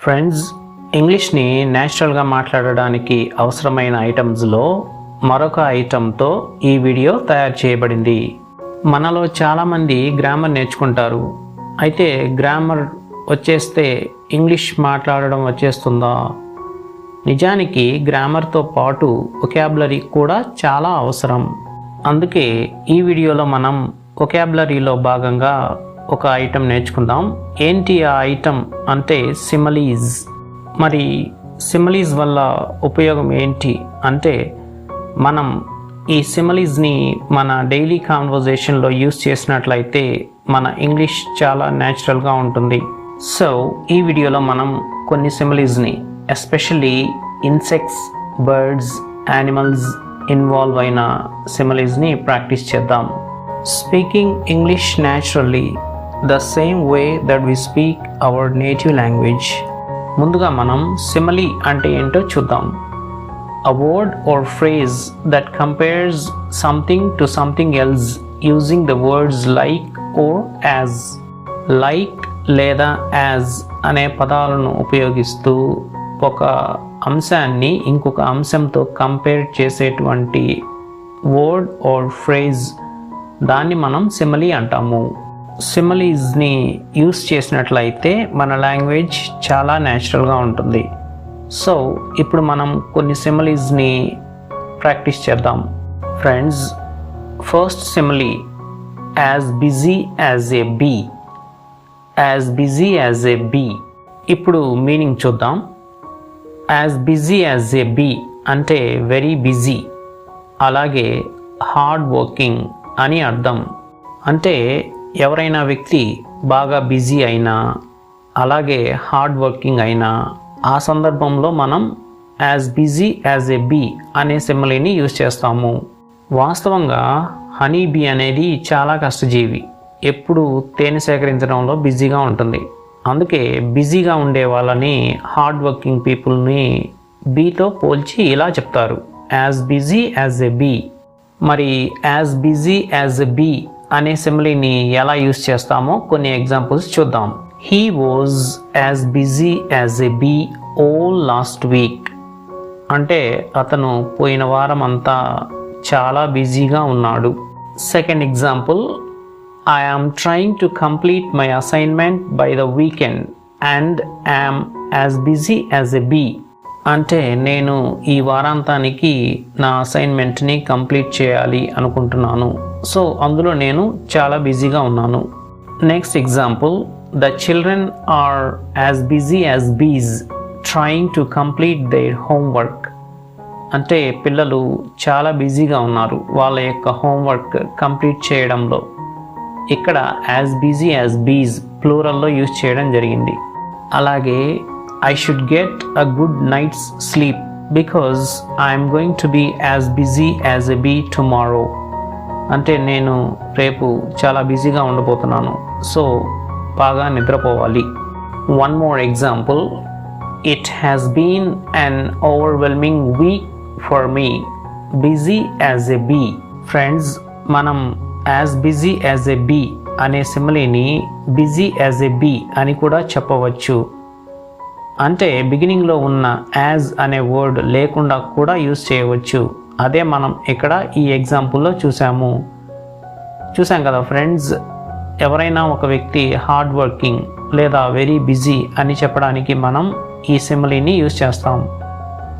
Friends, ఇంగ్లీష్ని న్యాచురల్గా మాట్లాడడానికి అవసరమైన ఐటమ్స్లో మరొక ఐటమ్తో ఈ వీడియో తయారు చేయబడింది. మనలో చాలామంది గ్రామర్ నేర్చుకుంటారు. అయితే గ్రామర్ వచ్చేస్తే ఇంగ్లీష్ మాట్లాడడం వచ్చేస్తుందా? నిజానికి గ్రామర్తో పాటు వొకాబులరీ కూడా చాలా అవసరం. అందుకే ఈ వీడియోలో మనం వొకాబులరీలో భాగంగా ఒక ఐటెం నేర్చుకుందాం. ఏంటి ఆ ఐటెం అంటే సిమిలీస్. మరి సిమిలీస్ వల్ల ఉపయోగం ఏంటి అంటే, మనం ఈ సిమిలీస్ని మన డైలీ కాన్వర్జేషన్లో యూస్ చేసినట్లయితే మన ఇంగ్లీష్ చాలా న్యాచురల్గా ఉంటుంది. సో ఈ వీడియోలో మనం కొన్ని సిమిలీస్ని, especially insects, birds, animals involve అయిన సిమిలీస్ని ప్రాక్టీస్ చేద్దాం. Speaking English naturally the same way that we speak our native language. ముందుగా మనం simile అంటే ఏంటో చూద్దాం. A word or phrase that compares something to something else using the words like or as. Like లేదా as అనే పదాలను ఉపయోగిస్తూ ఒక అంశాన్ని ఇంకొక అంశంతో కంపేర్ చేసేటువంటి వర్డ్ ఆర్ ఫ్రేజ్, దాన్ని మనం సిమిలీ అంటాము. సిమిలీస్ని యూస్ చేసినట్లయితే మన లాంగ్వేజ్ చాలా న్యాచురల్గా ఉంటుంది. సో ఇప్పుడు మనం కొన్ని సిమిలీస్ని ప్రాక్టీస్ చేద్దాం. Friends, first simile, as busy as a be. As busy as a be. ఇప్పుడు మీనింగ్ చూద్దాం. As busy as a be అంటే వెరీ బిజీ, అలాగే హార్డ్ వర్కింగ్ అని అర్థం. అంటే ఎవరైనా వ్యక్తి బాగా బిజీ అయినా, అలాగే హార్డ్ వర్కింగ్ అయినా, ఆ సందర్భంలో మనం as busy as a be అనే సిమిలీని యూజ్ చేస్తాము. వాస్తవంగా హనీ బీ అనేది చాలా కష్టజీవి, ఎప్పుడు తేనె సేకరించడంలో బిజీగా ఉంటుంది. అందుకే బిజీగా ఉండే వాళ్ళని, హార్డ్ వర్కింగ్ పీపుల్ని బీతో పోల్చి ఇలా చెప్తారు, as busy as a bee. మరి as busy as a bee అనే సిమిలీని ఎలా యూస్ చేస్తామో కొన్ని ఎగ్జాంపుల్స్ చూద్దాం. He was as busy as a bee all last week. అంటే అతను పోయిన వారం అంతా చాలా బిజీగా ఉన్నాడు. Second example, I am trying to complete my assignment by the weekend and am as busy as a bee. అంటే నేను ఈ వారాంతానికి నా అసైన్మెంట్ని కంప్లీట్ చేయాలి అనుకుంటున్నాను, సో అందులో నేను చాలా బిజీగా ఉన్నాను. Next example, the children are as busy as bees trying to complete their homework. అంటే పిల్లలు చాలా బిజీగా ఉన్నారు వాళ్ళ యొక్క హోంవర్క్ కంప్లీట్ చేయడంలో. ఇక్కడ యాజ్ బిజీ యాజ్ బీస్ ప్లూరల్లో యూజ్ చేయడం జరిగింది. అలాగే I should get a good night's sleep because I am going to be as busy as a bee tomorrow. అంటే నేను రేపు చాలా బిజీగా ఉండబోతున్నాను, సో బాగా నిద్రపోవాలి. One more example, it has been an overwhelming week for me, busy as a bee. Friends, మనం as busy as a bee అనే సిమిలీని busy as a bee అని కూడా చెప్పవచ్చు. అంటే బిగినింగ్లో ఉన్న యాజ్ అనే వర్డ్ లేకుండా కూడా యూజ్ చేయవచ్చు. అదే మనం ఇక్కడ ఈ ఎగ్జాంపుల్లో చూసాం కదా ఫ్రెండ్స్. ఎవరైనా ఒక వ్యక్తి హార్డ్ వర్కింగ్ లేదా వెరీ బిజీ అని చెప్పడానికి మనం ఈ సిమిలీని యూజ్ చేస్తాం.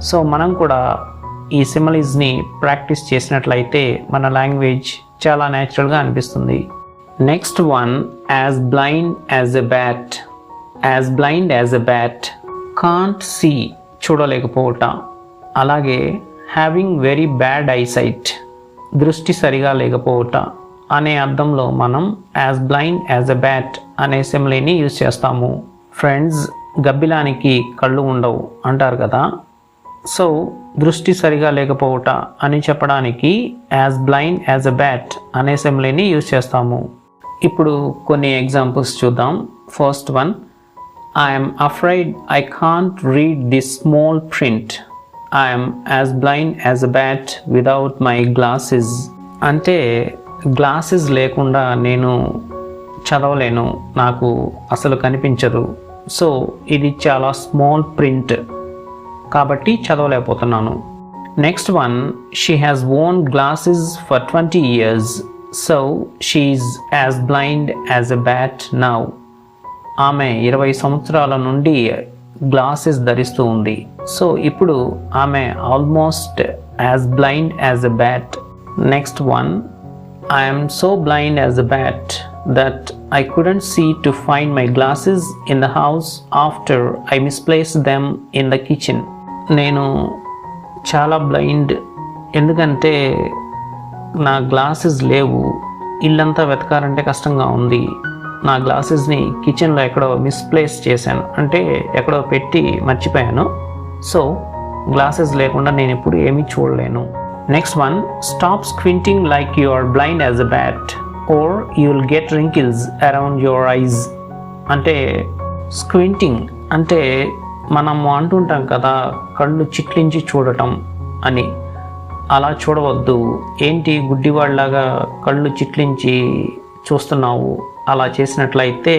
సో మనం కూడా ఈ సిమిలీస్ని ప్రాక్టీస్ చేసినట్లయితే మన లాంగ్వేజ్ చాలా న్యాచురల్గా అనిపిస్తుంది. Next one, as blind as a bat. As blind as a bat, can't see చూడలేకపోవట. అలాగే హ్యావింగ్ వెరీ బ్యాడ్ ఐసైట్, దృష్టి సరిగా లేకపోవట అనే అర్థంలో మనం as blind as a bat అనే సిమిలీని యూజ్ చేస్తాము. ఫ్రెండ్స్, గబ్బిలానికి కళ్ళు ఉండవు అంటారు కదా, సో దృష్టి సరిగా లేకపోవట అని చెప్పడానికి as blind as a bat అనే సిమిలీని యూజ్ చేస్తాము. ఇప్పుడు కొన్ని ఎగ్జాంపుల్స్ చూద్దాం. First one, I am afraid I can't read this small print. I am as blind as a bat without my glasses. అంటే గ్లాసెస్ లేకుండా నేను చదవలేను, నాకు అసలు కనిపించదు. సో ఇది చాలా స్మాల్ ప్రింట్ కాబట్టి చదవలేకపోతున్నాను. Next one, she has worn glasses for 20 years, so she's as blind as a bat now. ఆమె 20 సంవత్సరాల నుండి గ్లాసెస్ ధరిస్తూ ఉంది. సో ఇప్పుడు ఆమె almost as blind as a bat. Next one, I am so blind as a bat that I couldn't see to find my glasses in the house after I misplaced them in the kitchen. నేను చాలా blind, ఎందుకంటే నా glasses లేవు. ఇల్లంతా వెతకాలంటే కష్టంగా ఉంది. నా గ్లాసెస్ని కిచెన్లో ఎక్కడో మిస్ప్లేస్ చేశాను, అంటే ఎక్కడో పెట్టి మర్చిపోయాను. సో గ్లాసెస్ లేకుండా నేను ఇప్పుడు ఏమీ చూడలేను. Next one, stop squinting like you are blind as a bat or you will get wrinkles around your eyes. అంటే స్క్వింటింగ్ అంటే మనం అంటుంటాం కదా, కళ్ళు చిట్లించి చూడటం అని. అలా చూడవద్దు. ఏంటి గుడ్డివాళ్ళలాగా కళ్ళు చిట్లించి చూస్తున్నావు? అలా చేసినట్లయితే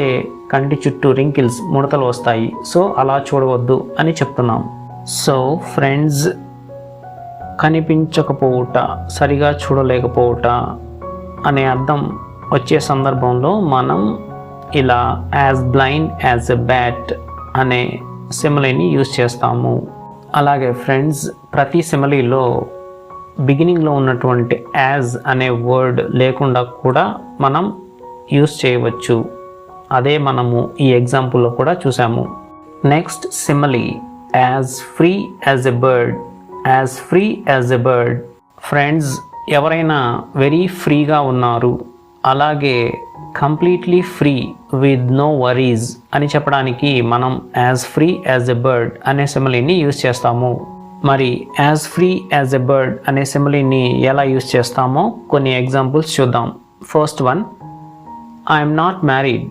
కంటి చుట్టూ రింకిల్స్, ముడతలు వస్తాయి. సో అలా చూడవద్దు అని చెప్తున్నాం. సో ఫ్రెండ్స్, కనిపించకపోవుట, సరిగా చూడలేకపోవుట అనే అర్థం వచ్చే సందర్భంలో మనం ఇలా as blind as a bat అనే సిమిలీని యూజ్ చేస్తాము. అలాగే ఫ్రెండ్స్, ప్రతి సిమిలీలో బిగినింగ్లో ఉన్నటువంటి యాజ్ అనే వర్డ్ లేకుండా కూడా మనం యూజ్ చేయవచ్చు. అదే మనము ఈ ఎగ్జాంపుల్లో కూడా చూసాము. Next simile, as free as a bird. As free as a bird. Friends, ఎవరైనా వెరీ ఫ్రీగా ఉన్నారు, అలాగే completely free with no worries అని చెప్పడానికి మనం as free as a bird అనే సిమిలీని యూజ్ చేస్తాము. మరి as free as a bird అనే సిమిలీని ఎలా యూజ్ చేస్తామో కొన్ని ఎగ్జాంపుల్స్ చూద్దాం. First one, I'm not married,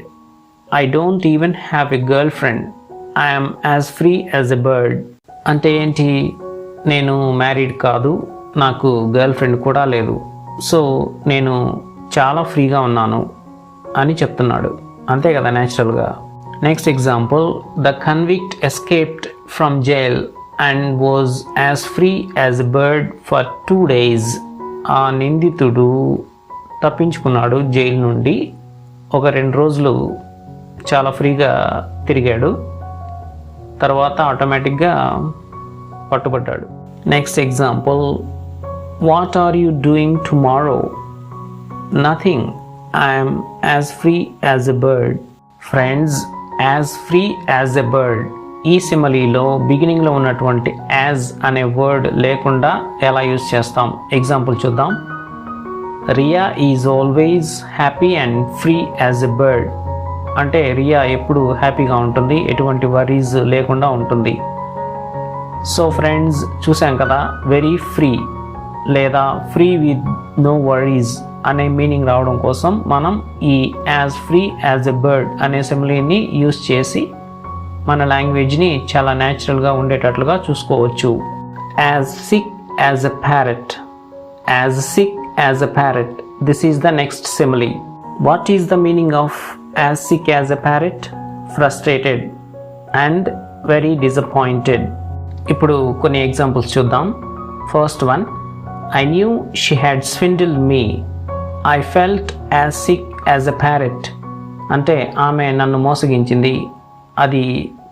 I don't even have a girlfriend, I'm as free as a bird. అంటే ఏంటి? నేను మ్యారీడ్ కాదు, నాకు గర్ల్ ఫ్రెండ్ కూడా లేదు, సో నేను చాలా ఫ్రీగా ఉన్నాను అని చెప్తున్నాడు. అంతే కదా న్యాచురల్గా. Next example, the convict escaped from jail and was as free as a bird for 2 days. ఆ నిందితుడు తప్పించుకున్నాడు జైలు నుండి. ఒక 2 రోజులు చాలా ఫ్రీగా తిరిగాడు, తర్వాత ఆటోమేటిక్గా పట్టుబడ్డాడు. Next example, what are you doing tomorrow? Nothing, I'm as free as a bird. Friends, as free as a bird ఈ సిమిలీలో బిగినింగ్లో ఉన్నటువంటి యాజ్ అనే వర్డ్ లేకుండా ఎలా యూజ్ చేస్తాం? ఎగ్జాంపుల్ చూద్దాం. Riya is always happy and free as a bird. అంటే రియా ఎప్పుడు హ్యాపీగా ఉంటుంది, ఎటువంటి వరీస్ లేకుండా ఉంటుంది. సో ఫ్రెండ్స్, చూసాం కదా, వెరీ ఫ్రీ లేదా ఫ్రీ విత్ నో వరీస్ అనే మీనింగ్ రావడం కోసం మనం ఈ as free as a bird అనే సిమిలీని యూజ్ చేసి మన లాంగ్వేజ్ని చాలా న్యాచురల్గా ఉండేటట్లుగా చూసుకోవచ్చు. As sick as a parrot. As sick as a parrot, this is the next simile. What is the meaning of as sick as a parrot? Frustrated and very disappointed. ఇప్పుడు కొన్ని ఎగ్జాంపుల్స్ చూద్దాం. First one, I knew she had swindled me, I felt as sick as a parrot. అంటే ఆమె నన్ను మోసగించింది, అది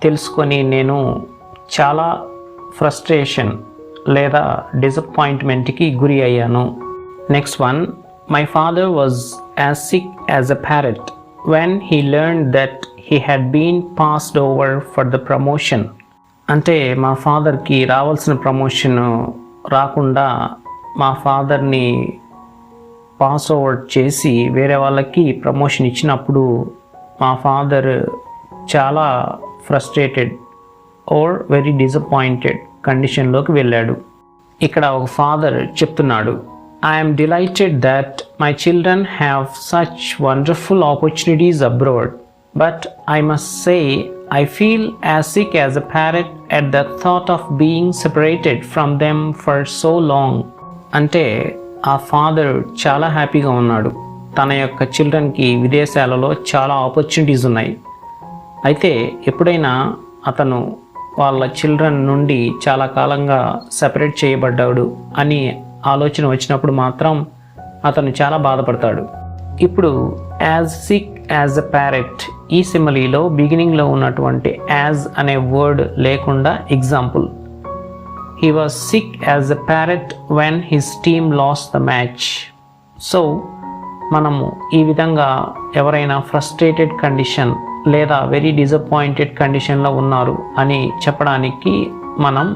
తెలుసుకొని నేను చాలా ఫ్రస్ట్రేషన్ లేదా డిసప్పాయింట్మెంట్కి గురి అయ్యాను. Next one, my father was as sick as a parrot when he learned that he had been passed over for the promotion. అంటే మా ఫాదర్కి రావాల్సిన ప్రమోషన్ రాకుండా మా ఫాదర్ని పాస్ ఓవర్ చేసి వేరే వాళ్ళకి ప్రమోషన్ ఇచ్చినప్పుడు మా ఫాదర్ చాలా ఫ్రస్ట్రేటెడ్ ఆర్ వెరీ డిసప్పాయింటెడ్ కండిషన్లోకి వెళ్ళాడు. ఇక్కడ ఒక ఫాదర్ చెప్తున్నాడు, I'm delighted that my children have such wonderful opportunities abroad, but I must say I feel as sick as a parrot at the thought of being separated from them for so long. అంటే ఆ father చాలా హ్యాపీగా ఉన్నాడు. తన యొక్క చిల్డ్రన్కి విదేశాలలో చాలా opportunities ఉన్నాయి, అయితే ఎప్పుడైనా అతను వాళ్ళ చిల్డ్రన్ నుండి చాలా కాలంగా సెపరేట్ చేయబడ్డాడు అని ఆలోచన వచ్చినప్పుడు మాత్రం అతను చాలా బాధపడతాడు. ఇప్పుడు as sick as a parrot ఈ సిమిలీలో బిగినింగ్లో ఉన్నటువంటి యాజ్ అనే వర్డ్ లేకుండా example, he was sick as a parrot when his team lost the match. So మనము ఈ విధంగా ఎవరైనా ఫ్రస్ట్రేటెడ్ కండిషన్ లేదా వెరీ డిసప్పాయింటెడ్ కండిషన్లో ఉన్నారు అని చెప్పడానికి మనం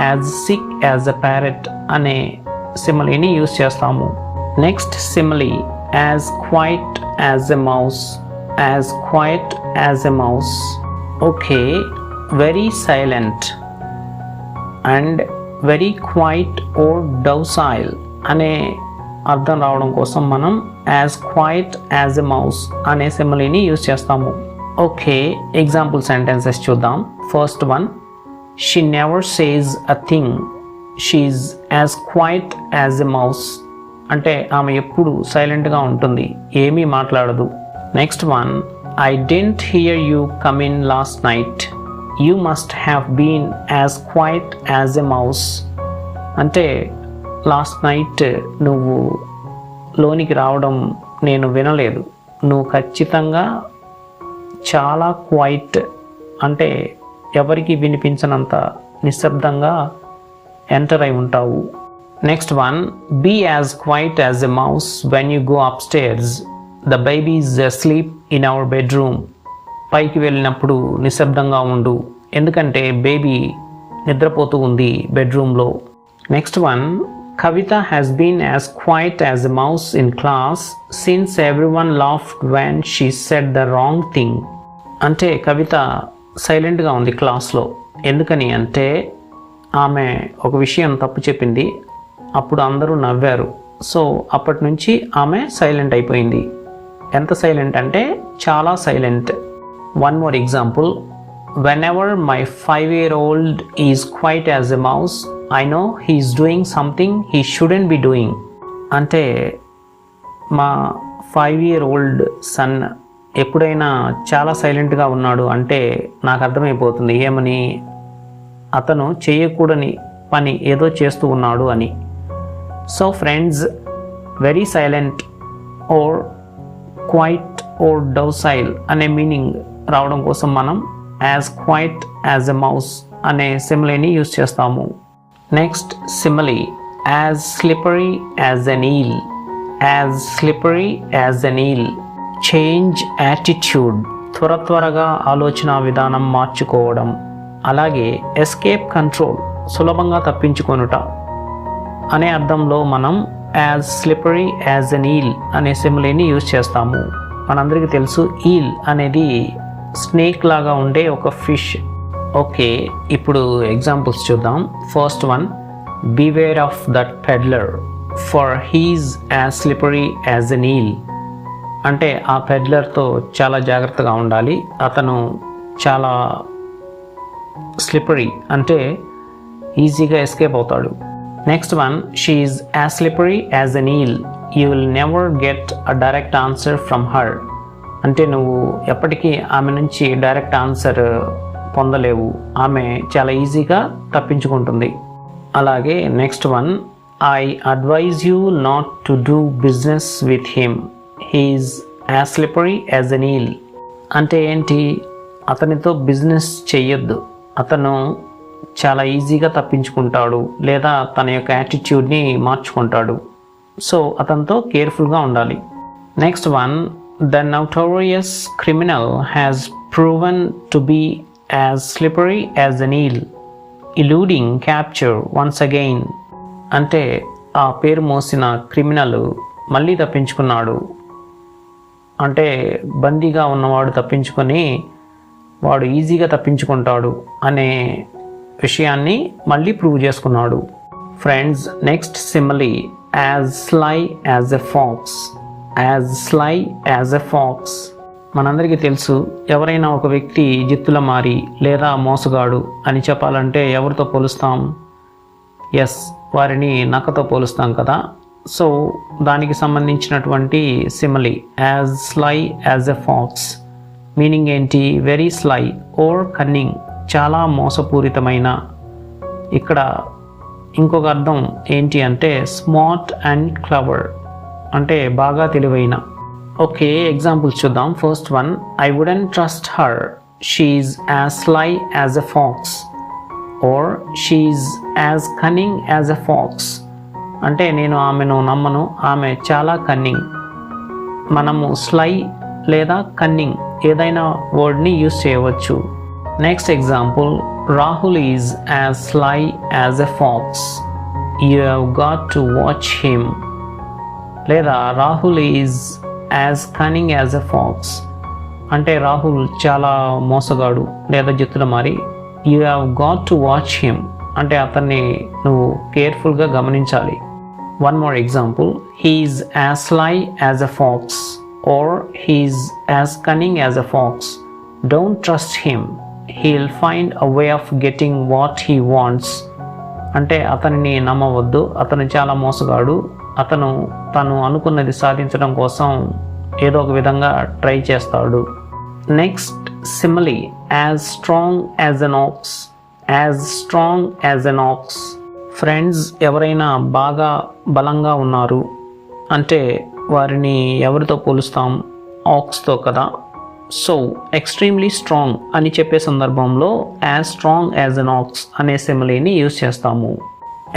as sick as a parrot అనే సిమిలీని యూజ్ చేస్తాము. Next simile as quiet as a mouse. As quiet as a mouse. Okay, very silent and very quiet or docile అనే అర్థం రావడం కోసం మనం as quiet as a mouse అనే సిమిలీని యూజ్ చేస్తాము. ఓకే, ఎగ్జాంపుల్ సెంటెన్సెస్ చూద్దాం. First one, she never says a thing. She's as quiet as a mouse అంటే ఆమె ఎప్పుడు సైలెంట్గా ఉంటుంది, ఏమీ మాట్లాడదు. Next one, I didn't hear you come in last night. You must have been as quiet as a mouse అంటే last night నువ్వు లోనికి రావడం నేను వినలేదు, నువ్వు ఖచ్చితంగా చాలా క్వైట్ అంటే ఎవరికి వినిపించనంత నిశ్శబ్దంగా ఎంటర్ అయి ఉంటావు. Next one, be as quiet as a mouse when you go upstairs. The baby is asleep in our bedroom. పైకి వెళ్ళినప్పుడు నిశ్శబ్దంగా ఉండు, ఎందుకంటే బేబీ నిద్రపోతూ ఉంది బెడ్రూమ్లో. Next one, Kavita has been as quiet as a mouse in class since everyone laughed when she said the wrong thing. అంటే కవిత సైలెంట్గా ఉంది క్లాస్లో, ఎందుకని అంటే ఆమె ఒక విషయం తప్పు చెప్పింది, అప్పుడు అందరూ నవ్వారు. సో అప్పటి నుంచి ఆమె సైలెంట్ అయిపోయింది. ఎంత సైలెంట్ అంటే చాలా silent. One more example, whenever my 5-year-old is quiet as a mouse, I know he is doing something he shouldn't be doing. అంటే మా 5-year-old సన్ ఎప్పుడైనా చాలా సైలెంట్గా ఉన్నాడు అంటే నాకు అర్థమైపోతుంది ఏమని, అతను చేయకూడని పని ఏదో చేస్తూ ఉన్నాడు అని. So friends, very silent or quiet or docile అనే మీనింగ్ రావడం కోసం మనం as quiet as a mouse అనే సిమిలీని యూజ్ చేస్తాము. Next simile as slippery as an eel. As slippery as an eel. Change attitude, త్వరగా ఆలోచన విధానం మార్చుకోవడం. అలాగే ఎస్కేప్ కంట్రోల్, సులభంగా తప్పించుకొనుట అనే అర్థంలో మనం as slippery as an eel అనే సిమిలీని యూజ్ చేస్తాము. మనందరికీ తెలుసు ఈల్ అనేది స్నేక్ లాగా ఉండే ఒక ఫిష్. ఓకే, ఇప్పుడు ఎగ్జాంపుల్స్ చూద్దాం. First one, beware of that peddler for he's as slippery as an eel. అంటే ఆ పెడ్లర్తో చాలా జాగ్రత్తగా ఉండాలి, అతను చాలా స్లిపరీ అంటే ఈజీగా ఎస్కేప్ అవుతాడు. Next one, she is as slippery as an eel. You will never get a direct answer from her. అంటే నువ్వు ఎప్పటికీ ఆమె నుంచి డైరెక్ట్ ఆన్సర్ పొందలేవు, ఆమె చాలా ఈజీగా తప్పించుకుంటుంది. అలాగే next one, I advise you not to do business with him. He's as slippery as an eel. అంటే ఏంటి, అతనితో బిజినెస్ చెయ్యొద్దు, అతను చాలా ఈజీగా తప్పించుకుంటాడు లేదా తన యొక్క యాటిట్యూడ్ని మార్చుకుంటాడు. సో అతనితో కేర్ఫుల్గా ఉండాలి. Next one, the notorious criminal has proven to be as slippery as an eel, eluding capture once again. అంటే ఆ పేరు మోసిన క్రిమినల్ మళ్ళీ తప్పించుకున్నాడు, అంటే బందీగా ఉన్నవాడు తప్పించుకొని వాడు ఈజీగా తప్పించుకుంటాడు అనే విషయాన్ని మళ్ళీ ప్రూవ్ చేసుకున్నాడు. Friends, next simile as sly as a fox. As sly as a fox. మనందరికీ తెలుసు, ఎవరైనా ఒక వ్యక్తి జిత్తుల మారి లేదా మోసగాడు అని చెప్పాలంటే ఎవరితో పోలుస్తాం? ఎస్, వారిని నక్కతో పోలుస్తాం కదా. సో దానికి సంబంధించినటువంటి simile as sly as a fox meaning ఏంటి? వెరీ స్లై ఓర్ కన్నింగ్, చాలా మోసపూరితమైన. ఇక్కడ ఇంకొక అర్థం ఏంటి అంటే స్మార్ట్ అండ్ క్లవర్, అంటే బాగా తెలివైన. ఓకే, ఎగ్జాంపుల్స్ చూద్దాం. First one, I wouldn't trust her, she's as sly as a fox or she's as cunning as a fox. అంటే నేను ఆమెను నమ్మను, ఆమె చాలా కన్నింగ్. మనము స్లై లేదా కన్నింగ్ ఏదైనా వర్డ్ని యూజ్ చేయవచ్చు. Next example, Rahul is as sly as a fox, you have got to watch him. లేదా Rahul is as cunning as a fox, అంటే రాహుల్ చాలా మోసగాడు లేదా జిత్తులమారి. You have got to watch him అంటే అతన్ని నువ్వు కేర్ఫుల్గా గమనించాలి. One more example, he's as sly as a fox or he's as cunning as a fox. Don't trust him. He'll find a way of getting what he wants. అంటే అతనిని నమ్మవద్దు, అతను చాలా మోసగాడు, అతను తను అనుకున్నది సాధించడం కోసం ఏదో ఒక విధంగా ట్రై చేస్తాడు. Next simile, as strong as an aux. As strong as an aux. Friends, ఎవరైనా బాగా బలంగా ఉన్నారు అంటే వారిని ఎవరితో పోలుస్తాం? ఆక్స్తో కదా. సో ఎక్స్ట్రీమ్లీ స్ట్రాంగ్ అని చెప్పే సందర్భంలో as strong as an ox అనే సిమిలీని యూజ్ చేస్తాము.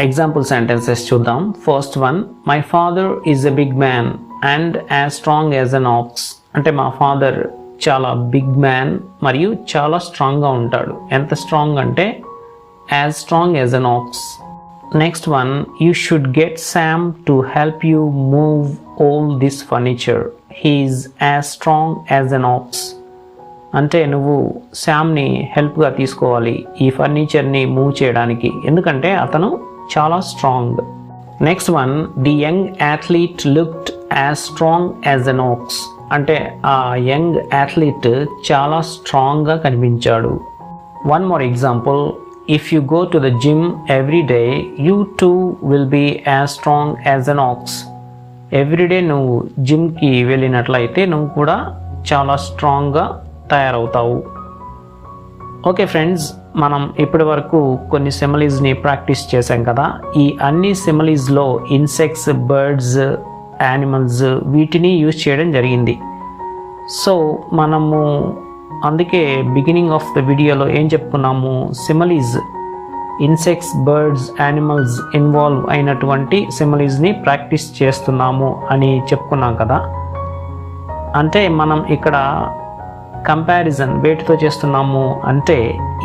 ఎగ్జాంపుల్ సెంటెన్సెస్ చూద్దాం. First one, my father is a big man and as strong as an ox. అంటే మా ఫాదర్ చాలా బిగ్ మ్యాన్ మరియు చాలా స్ట్రాంగ్గా ఉంటాడు. ఎంత స్ట్రాంగ్ అంటే as strong as an aux. Next one, you should get Sam to help you move all this furniture. He is as strong as an ox. అంటే నువ్వు శామ్ని హెల్ప్గా తీసుకోవాలి ఈ ఫర్నిచర్ని మూవ్ చేయడానికి, ఎందుకంటే అతను చాలా strong. Next one, the young athlete looked as strong as an ox. అంటే ఆ యంగ్ అథ్లీట్ చాలా స్ట్రాంగ్గా కనిపించాడు. One more example, if you go to the gym every day you too will be as strong as an ox. Everyday నువ్వు జిమ్కి వెళ్ళినట్లయితే నువ్వు కూడా చాలా స్ట్రాంగ్గా తయారవుతావు. ఓకే ఫ్రెండ్స్, మనం ఇప్పటి వరకు కొన్ని సిమిలీస్ని ప్రాక్టీస్ చేశాం కదా. ఈ అన్ని సిమిలీస్లో ఇన్సెక్ట్స్, బర్డ్స్, యానిమల్స్ వీటిని యూజ్ చేయడం జరిగింది. సో మనము అందుకే బిగినింగ్ ఆఫ్ ద వీడియోలో ఏం చెప్పుకున్నాము? Similes, insects, birds, animals involve అయినటువంటి సిమిలీస్ని ప్రాక్టీస్ చేస్తున్నాము అని చెప్పుకున్నాం కదా. అంటే మనం ఇక్కడ కంపారిజన్ వేటితో చేస్తున్నాము అంటే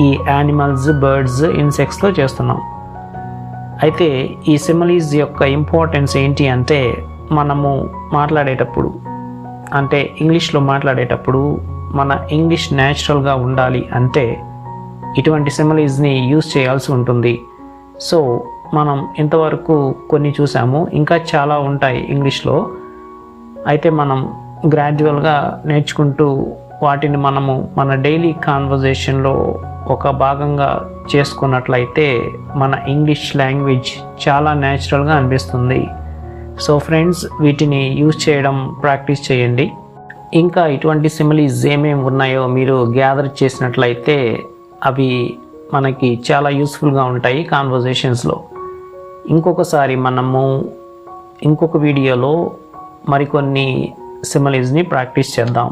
ఈ యానిమల్స్, బర్డ్స్, ఇన్సెక్ట్స్తో చేస్తున్నాం. అయితే ఈ సిమిలీస్ యొక్క ఇంపార్టెన్స్ ఏంటి అంటే మనము మాట్లాడేటప్పుడు, అంటే ఇంగ్లీష్లో మాట్లాడేటప్పుడు మన ఇంగ్లీష్ న్యాచురల్గా ఉండాలి అంటే ఇటువంటి సిమిలీస్ని యూజ్ చేయాల్సి ఉంటుంది. సో మనం ఇంతవరకు కొన్ని చూసాము, ఇంకా చాలా ఉంటాయి ఇంగ్లీష్లో. అయితే మనం గ్రాడ్యువల్గా నేర్చుకుంటూ వాటిని మనము మన డైలీ కాన్వర్జేషన్లో ఒక భాగంగా చేసుకున్నట్లయితే మన ఇంగ్లీష్ లాంగ్వేజ్ చాలా న్యాచురల్గా అనిపిస్తుంది. సో ఫ్రెండ్స్, వీటిని యూజ్ చేయడం ప్రాక్టీస్ చేయండి. ఇంకా ఇటువంటి సిమిలీస్ ఏమేమి ఉన్నాయో మీరు గ్యాదర్ చేసినట్లయితే అవి మనకి చాలా యూస్ఫుల్గా ఉంటాయి కాన్వర్జేషన్స్లో. ఇంకొకసారి మనము ఇంకొక వీడియోలో మరికొన్ని సిమిలీస్ని ప్రాక్టీస్ చేద్దాం.